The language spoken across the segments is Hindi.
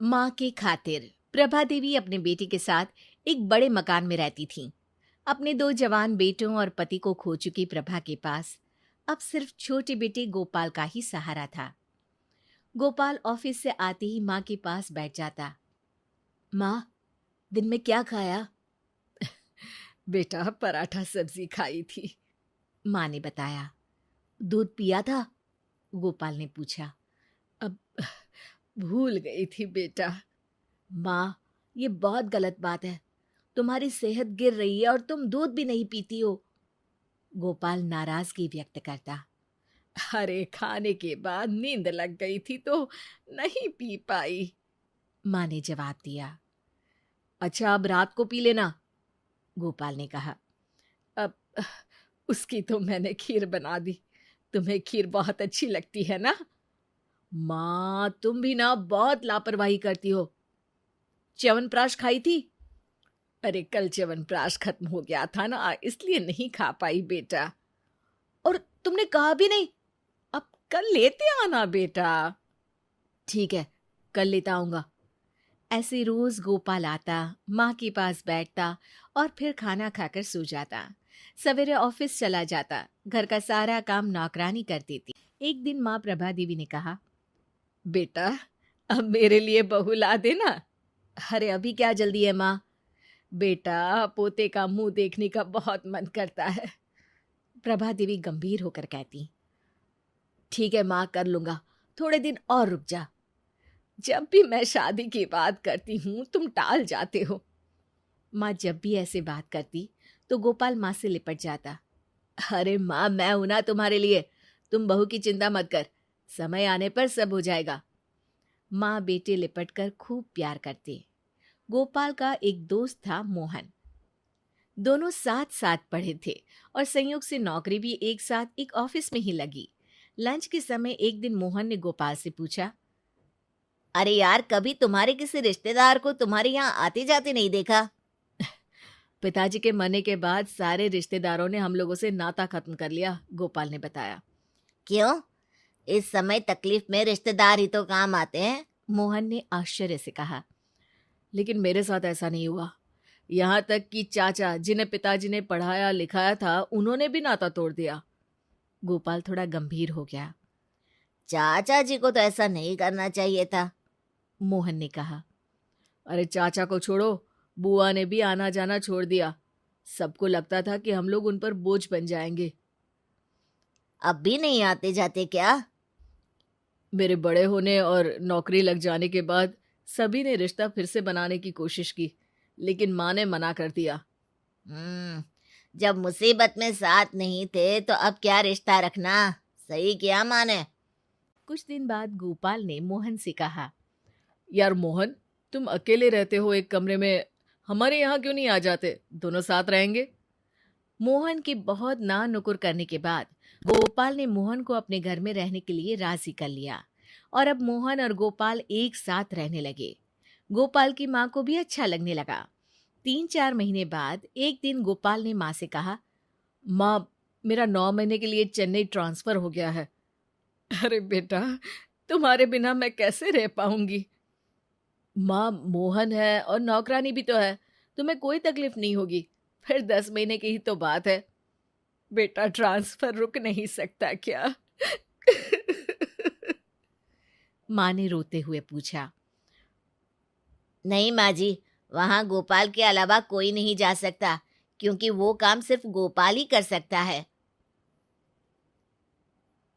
माँ के खातिर प्रभा देवी अपने बेटे के साथ एक बड़े मकान में रहती थीं। अपने 2 जवान बेटों और पति को खो चुकी प्रभा के पास अब सिर्फ छोटे बेटे गोपाल का ही सहारा था। गोपाल ऑफिस से आते ही माँ के पास बैठ जाता। माँ, दिन में क्या खाया? बेटा, पराठा सब्जी खाई थी। माँ ने बताया। दूध पिया था? गोपाल ने पूछा। अब भूल गई थी बेटा। माँ, ये बहुत गलत बात है। तुम्हारी सेहत गिर रही है और तुम दूध भी नहीं पीती हो। गोपाल नाराजगी व्यक्त करता। अरे, खाने के बाद नींद लग गई थी तो नहीं पी पाई। माँ ने जवाब दिया। अच्छा, अब रात को पी लेना, गोपाल ने कहा। अब उसकी तो मैंने खीर बना दी। तुम्हें खीर बहुत अच्छी लगती है ना? माँ, तुम भी ना बहुत लापरवाही करती हो। च्यवनप्राश खाई थी? अरे, कल च्यवनप्राश खत्म हो गया था ना, इसलिए नहीं खा पाई बेटा। और तुमने कहा भी नहीं। अब कल लेते आना बेटा। ठीक है, कल लेता आऊंगा। ऐसे रोज गोपाल आता, माँ के पास बैठता और फिर खाना खाकर सो जाता। सवेरे ऑफिस चला जाता। घर का सारा काम नौकरानी करती थी। एक दिन माँ प्रभा देवी ने कहा, बेटा, अब मेरे लिए बहू ला देना। अरे अभी क्या जल्दी है माँ? बेटा, पोते का मुंह देखने का बहुत मन करता है। प्रभा देवी गंभीर होकर कहती। ठीक है माँ, कर लूंगा, थोड़े दिन और रुक जा। जब भी मैं शादी की बात करती हूँ तुम टाल जाते हो। माँ जब भी ऐसे बात करती तो गोपाल माँ से लिपट जाता। अरे माँ, मैं हूं ना तुम्हारे लिए। तुम बहू की चिंता मत कर, समय आने पर सब हो जाएगा। माँ बेटे लिपट कर खूब प्यार करते। गोपाल का एक दोस्त था मोहन। दोनों साथ साथ पढ़े थे और संयोग से नौकरी भी एक साथ एक ऑफिस में ही लगी। लंच के समय एक दिन मोहन ने गोपाल से पूछा, अरे यार, कभी तुम्हारे किसी रिश्तेदार को तुम्हारे यहाँ आते जाते नहीं देखा? पिताजी के मरने के बाद सारे रिश्तेदारों ने हम लोगों से नाता खत्म कर लिया, गोपाल ने बताया। क्यों? इस समय तकलीफ में रिश्तेदार ही तो काम आते हैं, मोहन ने आश्चर्य से कहा। लेकिन मेरे साथ ऐसा नहीं हुआ। यहाँ तक कि चाचा, जिन्हें पिताजी ने पढ़ाया लिखाया था, उन्होंने भी नाता तोड़ दिया। गोपाल थोड़ा गंभीर हो गया। चाचा जी को तो ऐसा नहीं करना चाहिए था, मोहन ने कहा। अरे चाचा को छोड़ो, बुआ ने भी आना जाना छोड़ दिया। सबको लगता था कि हम लोग उन पर बोझ बन जाएंगे। अब भी नहीं आते जाते क्या? मेरे बड़े होने और नौकरी लग जाने के बाद सभी ने रिश्ता फिर से बनाने की कोशिश की, लेकिन माँ ने मना कर दिया। जब मुसीबत में साथ नहीं थे तो अब क्या रिश्ता रखना? सही किया माँ ने। कुछ दिन बाद गोपाल ने मोहन से कहा, यार मोहन, तुम अकेले रहते हो एक कमरे में, हमारे यहाँ क्यों नहीं आ जाते? दोनों साथ रहेंगे। मोहन के बहुत ना नुकुर करने के बाद गोपाल ने मोहन को अपने घर में रहने के लिए राजी कर लिया और अब मोहन और गोपाल एक साथ रहने लगे। गोपाल की माँ को भी अच्छा लगने लगा। 3-4 महीने बाद एक दिन गोपाल ने माँ से कहा, माँ, मेरा 9 महीने के लिए चेन्नई ट्रांसफर हो गया है। अरे बेटा, तुम्हारे बिना मैं कैसे रह पाऊंगी? माँ, मोहन है और नौकरानी भी तो है, तुम्हें कोई तकलीफ नहीं होगी। फिर 10 महीने की ही तो बात है। बेटा, ट्रांसफर रुक नहीं सकता क्या? माँ ने रोते हुए पूछा। नहीं माँ जी, वहां गोपाल के अलावा कोई नहीं जा सकता, क्योंकि वो काम सिर्फ गोपाल ही कर सकता है,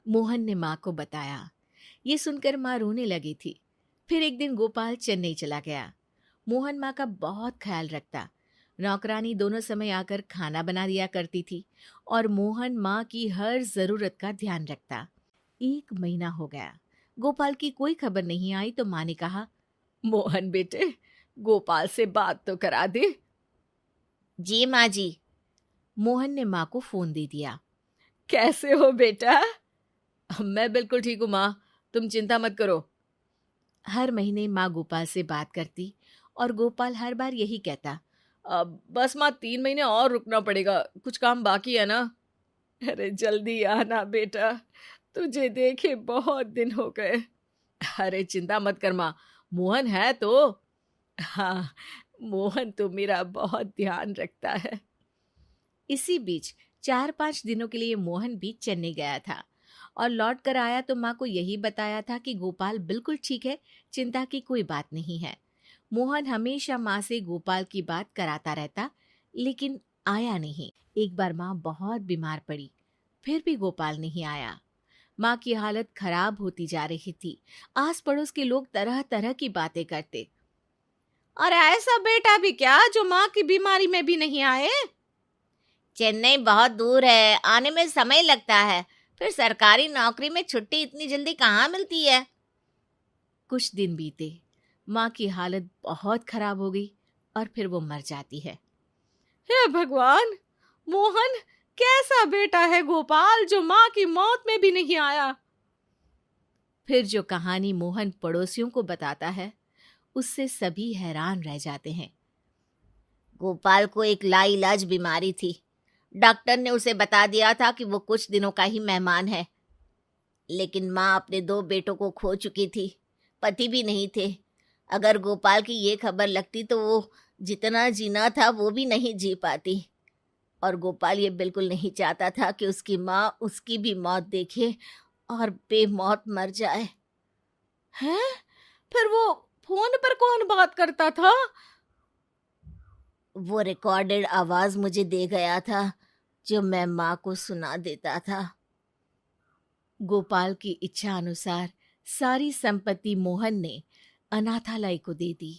मोहन ने माँ को बताया। ये सुनकर माँ रोने लगी थी। फिर एक दिन गोपाल चेन्नई चला गया। मोहन माँ का बहुत ख्याल रखता। नौकरानी दोनों समय आकर खाना बना दिया करती थी और मोहन माँ की हर जरूरत का ध्यान रखता। 1 महीना हो गया, गोपाल की कोई खबर नहीं आई तो माँ ने कहा, मोहन बेटे, गोपाल से बात तो करा दे। जी माँ जी। मोहन ने माँ को फोन दे दिया। कैसे हो बेटा? मैं बिल्कुल ठीक हूँ माँ, तुम चिंता मत करो। हर महीने माँ गोपाल से बात करती और गोपाल हर बार यही कहता, अब बस माँ, 3 महीने और रुकना पड़ेगा, कुछ काम बाकी है ना। अरे जल्दी आना बेटा, तुझे देखे बहुत दिन हो गए। अरे चिंता मत कर माँ, मोहन है तो। हाँ, मोहन तो मेरा बहुत ध्यान रखता है। इसी बीच 4-5 दिनों के लिए मोहन भी चेन्नई गया था और लौट कर आया तो माँ को यही बताया था कि गोपाल बिल्कुल ठीक है, चिंता की कोई बात नहीं है। मोहन हमेशा माँ से गोपाल की बात कराता रहता, लेकिन आया नहीं। एक बार माँ बहुत बीमार पड़ी, फिर भी गोपाल नहीं आया। माँ की हालत खराब होती जा रही थी। आस पड़ोस के लोग तरह तरह की बातें करते। और ऐसा बेटा भी क्या जो माँ की बीमारी में भी नहीं आए? चेन्नई बहुत दूर है, आने में समय लगता है। फिर सरकारी नौकरी में छुट्टी इतनी जल्दी कहाँ मिलती है। कुछ दिन बीते, माँ की हालत बहुत खराब हो गई और फिर वो मर जाती है। हे भगवान, मोहन कैसा बेटा है गोपाल जो माँ की मौत में भी नहीं आया। फिर जो कहानी मोहन पड़ोसियों को बताता है, उससे सभी हैरान रह जाते हैं। गोपाल को एक लाइलाज बीमारी थी। डॉक्टर ने उसे बता दिया था कि वो कुछ दिनों का ही मेहमान है। लेकिन माँ अपने 2 बेटों को खो चुकी थी, पति भी नहीं थे। अगर गोपाल की ये खबर लगती तो वो जितना जीना था वो भी नहीं जी पाती। और गोपाल ये बिल्कुल नहीं चाहता था कि उसकी माँ उसकी भी मौत देखे और बेमौत मर जाए। हैं? फिर वो फोन पर कौन बात करता था? वो रिकॉर्डेड आवाज मुझे दे गया था, जो मैं माँ को सुना देता था। गोपाल की इच्छा अनुसार सारी संपत्ति मोहन ने अनाथालय को दे दी।